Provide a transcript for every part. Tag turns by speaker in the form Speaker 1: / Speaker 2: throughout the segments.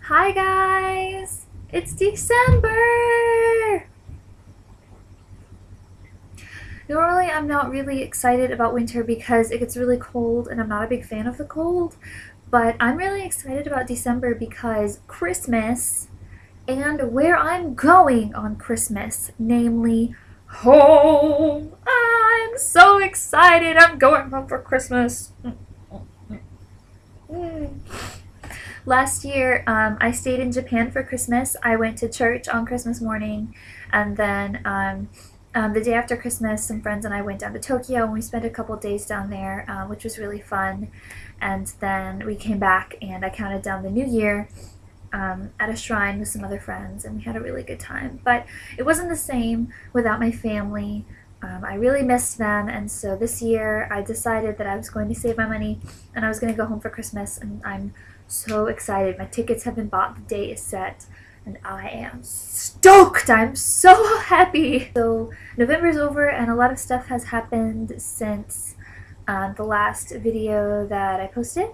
Speaker 1: Hi guys! It's December! Normally I'm not really excited about winter because it gets really cold and I'm not a big fan of the cold, but I'm really excited about December because Christmas and where I'm going on Christmas, namely home. I'm so excited! I'm going home for Christmas. Last year, I stayed in Japan for Christmas. I went to church on Christmas morning, and then the day after Christmas, some friends and I went down to Tokyo, and we spent a couple days down there, which was really fun. And then we came back, and I counted down the new year at a shrine with some other friends, and we had a really good time. But it wasn't the same without my family. I really missed them, and so this year I decided that I was going to save my money and I was going to go home for Christmas, and I'm so excited. My tickets have been bought, the date is set, and I am stoked! I'm so happy! So November's over and a lot of stuff has happened since the last video that I posted.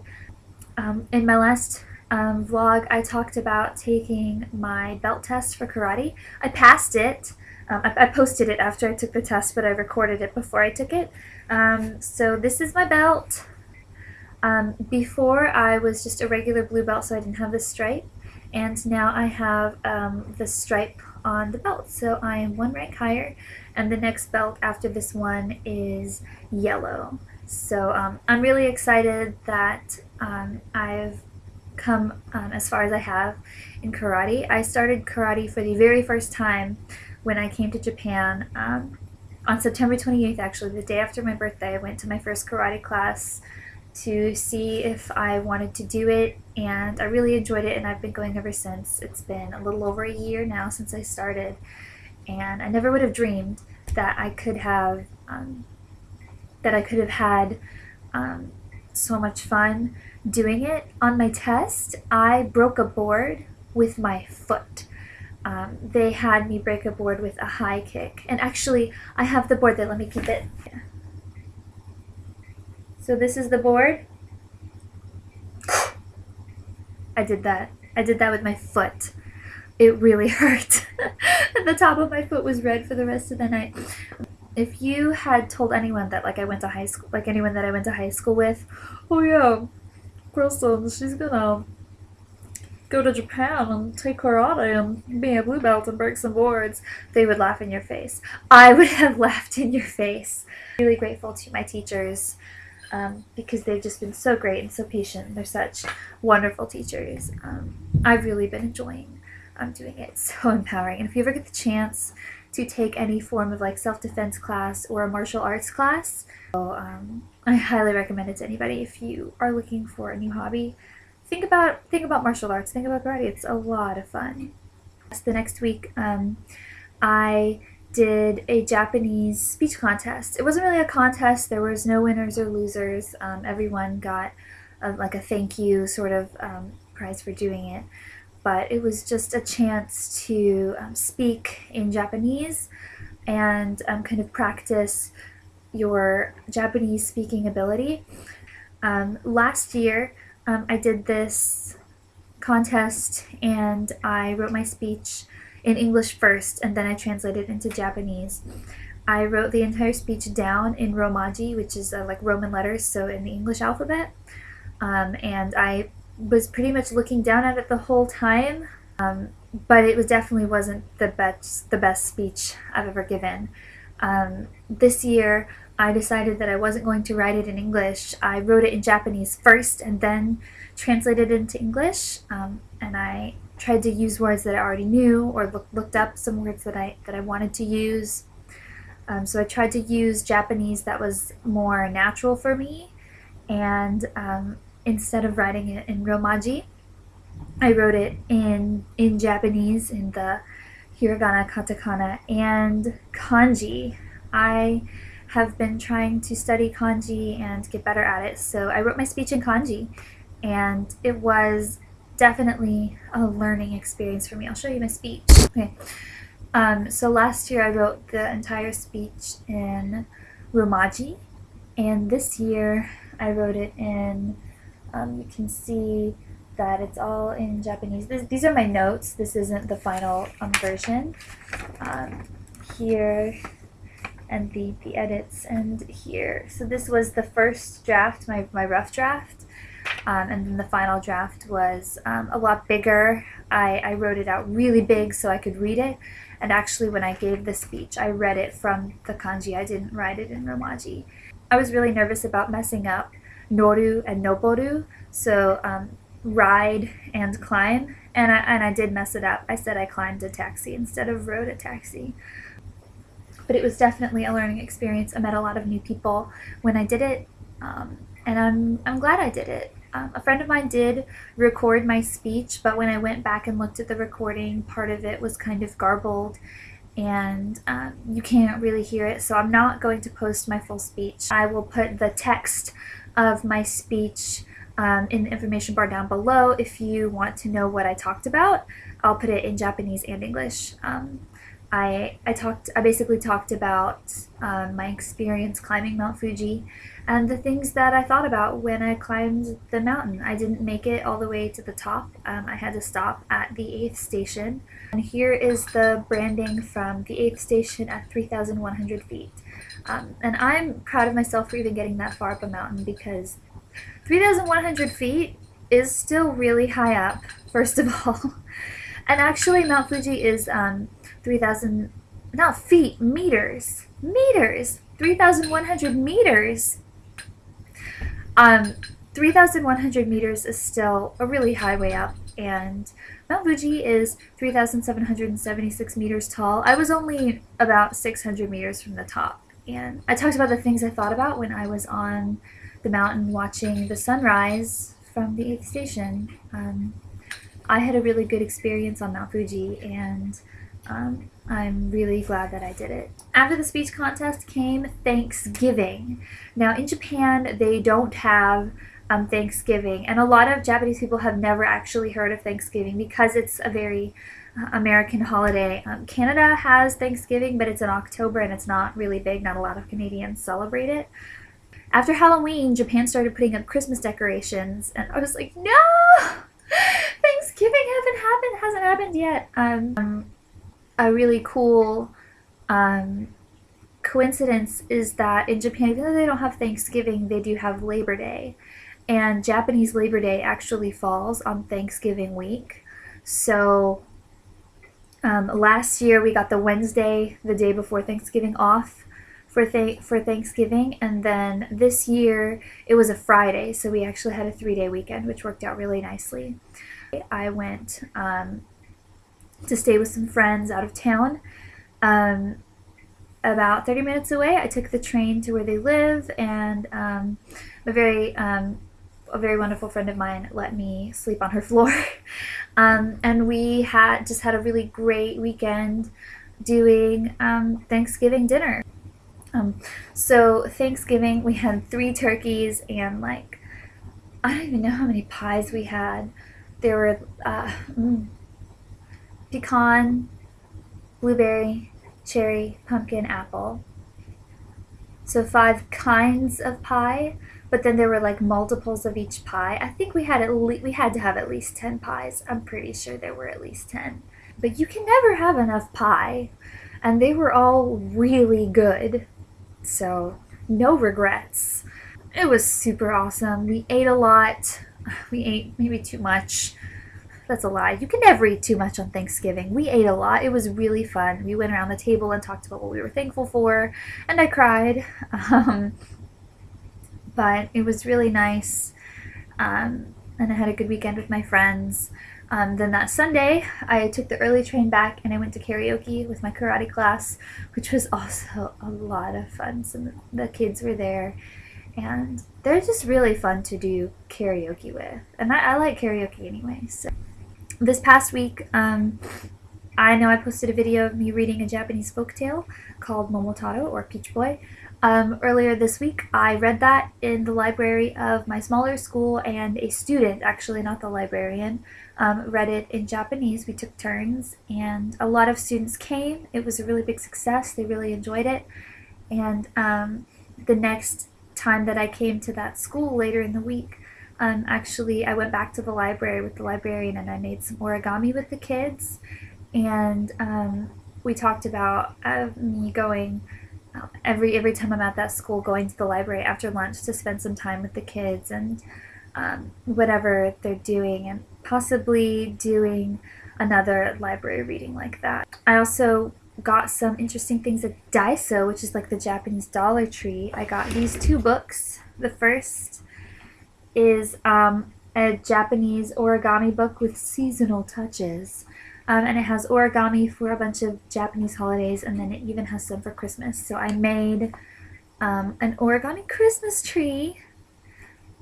Speaker 1: In my last vlog I talked about taking my belt test for karate. I passed it. I posted it after I took the test, but I recorded it before I took it. So this is my belt. Before I was just a regular blue belt, so I didn't have the stripe, and now I have the stripe on the belt, so I am one rank higher, and the next belt after this one is yellow. So I'm really excited that I've come as far as I have in karate. I started karate for the very first time when I came to Japan on September 28th, actually, the day after my birthday. I went to my first karate class to see if I wanted to do it, and I really enjoyed it, and I've been going ever since. It's been a little over a year now since I started, and I never would have dreamed that I could have had so much fun doing it. On my test, I broke a board with my foot. They had me break a board with a high kick, and actually I have the board there. Let me keep it. Yeah. So this is the board. I did that with my foot. It really hurt. The top of my foot was red for the rest of the night. If you had told anyone that I went to high school, anyone that I went to high school with, oh yeah, Kristen, she's gonna go to Japan and take karate and be a blue belt and break some boards, they would laugh in your face. I would have laughed in your face. I'm really grateful to my teachers because they've just been so great and so patient. They're such wonderful teachers. I've really been enjoying doing it. It's so empowering. And if you ever get the chance to take any form of self-defense class or a martial arts class, so, I highly recommend it to anybody. If you are looking for a new hobby, think about martial arts, think about karate. It's a lot of fun. The next week I did a Japanese speech contest. It wasn't really a contest. There was no winners or losers. Everyone got a thank you sort of prize for doing it. But it was just a chance to speak in Japanese and kind of practice your Japanese speaking ability. Last year I did this contest and I wrote my speech in English first, and then I translated it into Japanese. I wrote the entire speech down in Romaji, which is Roman letters, so in the English alphabet, and I was pretty much looking down at it the whole time, but it definitely wasn't the best speech I've ever given. This year I decided that I wasn't going to write it in English. I wrote it in Japanese first and then translated it into English, and I tried to use words that I already knew, or looked up some words that I wanted to use. So I tried to use Japanese that was more natural for me, and instead of writing it in Romaji, I wrote it in Japanese, in the hiragana, katakana, and kanji. I have been trying to study kanji and get better at it, so I wrote my speech in kanji, and it was definitely a learning experience for me. I'll show you my speech. Okay. So last year I wrote the entire speech in Romaji, and this year I wrote it in, you can see that it's all in Japanese. These are my notes. This isn't the final version. Here, and the edits, and here. So this was the first draft, my rough draft, and then the final draft was a lot bigger. I wrote it out really big so I could read it, and actually when I gave the speech, I read it from the kanji. I didn't write it in romaji. I was really nervous about messing up noru and noboru, so ride and climb, and I did mess it up. I said I climbed a taxi instead of rode a taxi. But it was definitely a learning experience. I met a lot of new people when I did it, and I'm glad I did it. A friend of mine did record my speech, but when I went back and looked at the recording, part of it was kind of garbled, and you can't really hear it, so I'm not going to post my full speech. I will put the text of my speech in the information bar down below if you want to know what I talked about. I'll put it in Japanese and English. I basically talked about my experience climbing Mount Fuji and the things that I thought about when I climbed the mountain. I didn't make it all the way to the top. I had to stop at the 8th station. And here is the branding from the 8th station at 3,100 feet. And I'm proud of myself for even getting that far up a mountain, because 3,100 feet is still really high up, first of all. And actually Mount Fuji is 3,000, not feet, meters, 3,100 meters. 3,100 meters is still a really high way up, and Mount Fuji is 3,776 meters tall. I was only about 600 meters from the top, and I talked about the things I thought about when I was on the mountain watching the sunrise from the 8th station. I had a really good experience on Mount Fuji, and I'm really glad that I did it. After the speech contest came Thanksgiving. Now in Japan, they don't have Thanksgiving, and a lot of Japanese people have never actually heard of Thanksgiving because it's a very American holiday. Canada has Thanksgiving, but it's in October and it's not really big. Not a lot of Canadians celebrate it. After Halloween, Japan started putting up Christmas decorations, and I was like, no! Thanksgiving hasn't happened yet. A really cool coincidence is that in Japan, even though they don't have Thanksgiving, they do have Labor Day. And Japanese Labor Day actually falls on Thanksgiving week. So last year we got the Wednesday, the day before Thanksgiving, off for Thanksgiving, and then this year it was a Friday, so we actually had a 3-day weekend, which worked out really nicely. I went to stay with some friends out of town, about 30 minutes away. I took the train to where they live, and a very wonderful friend of mine let me sleep on her floor. And we just had a really great weekend doing Thanksgiving dinner. So Thanksgiving, we had 3 turkeys and like, I don't even know how many pies we had. There were pecan, blueberry, cherry, pumpkin, apple. So 5 kinds of pie, but then there were like multiples of each pie. I think we had to have at least 10 pies. I'm pretty sure there were at least 10. But you can never have enough pie, and they were all really good. So no regrets. It was super awesome. We ate a lot. We ate maybe too much. That's a lie. You can never eat too much on Thanksgiving. We ate a lot. It was really fun. We went around the table and talked about what we were thankful for, and I cried. But it was really nice, and I had a good weekend with my friends. Then that Sunday, I took the early train back and I went to karaoke with my karate class, which was also a lot of fun. Some of the kids were there, and they're just really fun to do karaoke with. And I like karaoke anyway. So this past week, I know I posted a video of me reading a Japanese folktale called Momotaro, or Peach Boy. Earlier this week, I read that in the library of my smaller school, and a student, actually not the librarian, read it in Japanese. We took turns, and a lot of students came. It was a really big success. They really enjoyed it. And the next time that I came to that school later in the week, Actually, I went back to the library with the librarian and I made some origami with the kids. And we talked about me going every time I'm at that school, going to the library after lunch to spend some time with the kids and whatever they're doing, and possibly doing another library reading like that. I also got some interesting things at Daiso, which is like the Japanese Dollar Tree. I got these two books. The first is a Japanese origami book with seasonal touches. And it has origami for a bunch of Japanese holidays, and then it even has some for Christmas. So I made an origami Christmas tree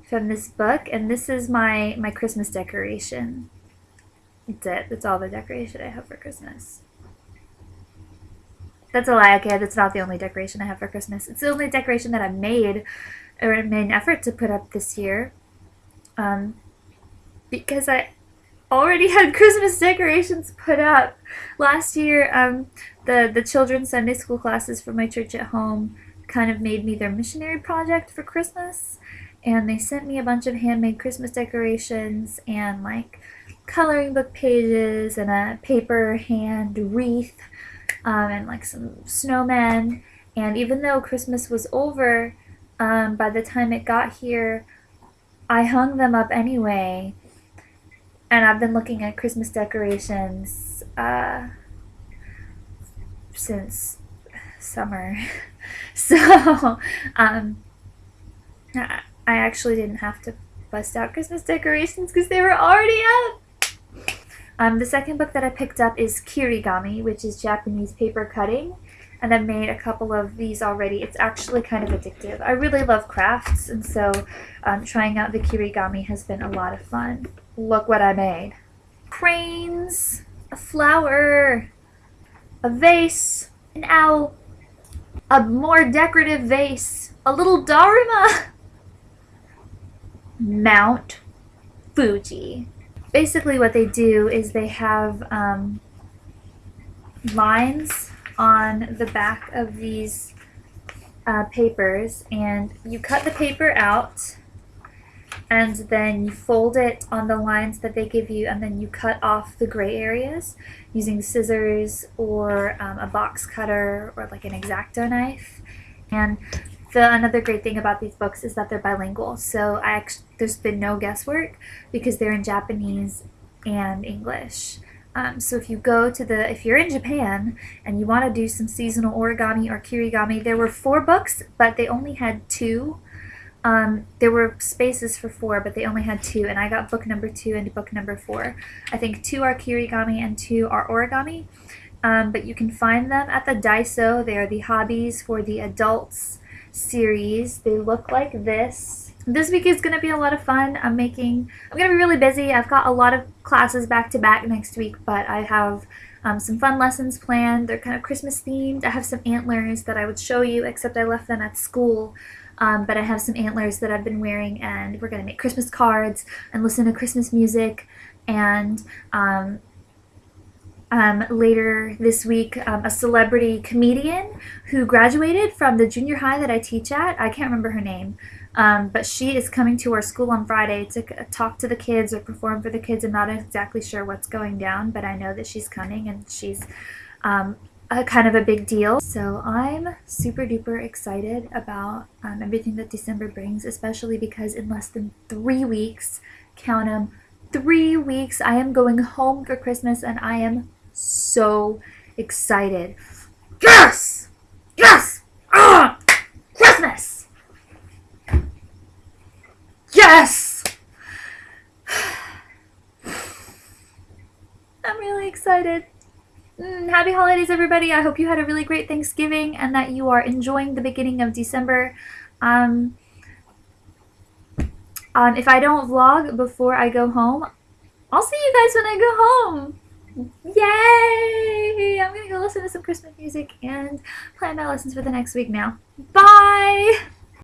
Speaker 1: from this book, and this is my Christmas decoration. That's it. That's all the decoration I have for Christmas. That's a lie. Okay, that's not the only decoration I have for Christmas. It's the only decoration that I made, or made an effort to put up this year, because I already had Christmas decorations put up. Last year, the children's Sunday school classes for my church at home kind of made me their missionary project for Christmas, and they sent me a bunch of handmade Christmas decorations and like coloring book pages and a paper hand wreath, and like some snowmen. And even though Christmas was over, by the time it got here, I hung them up anyway. And I've been looking at Christmas decorations since summer. So I actually didn't have to bust out Christmas decorations because they were already up. The second book that I picked up is Kirigami, which is Japanese paper cutting. And I've made a couple of these already. It's actually kind of addictive. I really love crafts, and so trying out the kirigami has been a lot of fun. Look what I made. Cranes, a flower, a vase, an owl, a more decorative vase, a little Dharma, Mount Fuji. Basically what they do is they have lines on the back of these papers, and you cut the paper out and then you fold it on the lines that they give you, and then you cut off the gray areas using scissors or a box cutter or like an X-Acto knife. And another great thing about these books is that they're bilingual, so there's been no guesswork because they're in Japanese and English. So if you're in Japan and you want to do some seasonal origami or kirigami, there were 4 books, but they only had 2. There were spaces for 4, but they only had 2, and I got book number 2 and book number 4. I think 2 are kirigami and 2 are origami, but you can find them at the Daiso. They are the Hobbies for the Adults series. They look like this. This week is going to be a lot of fun. I'm going to be really busy. I've got a lot of classes back to back next week, but I have some fun lessons planned. They're kind of Christmas themed. I have some antlers that I would show you, except I left them at school. But I have some antlers that I've been wearing, and we're going to make Christmas cards and listen to Christmas music. And later this week, a celebrity comedian who graduated from the junior high that I teach at, I can't remember her name, but she is coming to our school on Friday to talk to the kids or perform for the kids. I'm not exactly sure what's going down, but I know that she's coming, and she's kind of a big deal. So I'm super duper excited about everything that December brings, especially because in less than 3 weeks, count them, 3 weeks, I am going home for Christmas, and I am so excited. Yes! Yes! Christmas! Yes! I'm really excited. Happy holidays, everybody. I hope you had a really great Thanksgiving and that you are enjoying the beginning of December. If I don't vlog before I go home, I'll see you guys when I go home. Yay! I'm gonna go listen to some Christmas music and plan my lessons for the next week now. Bye!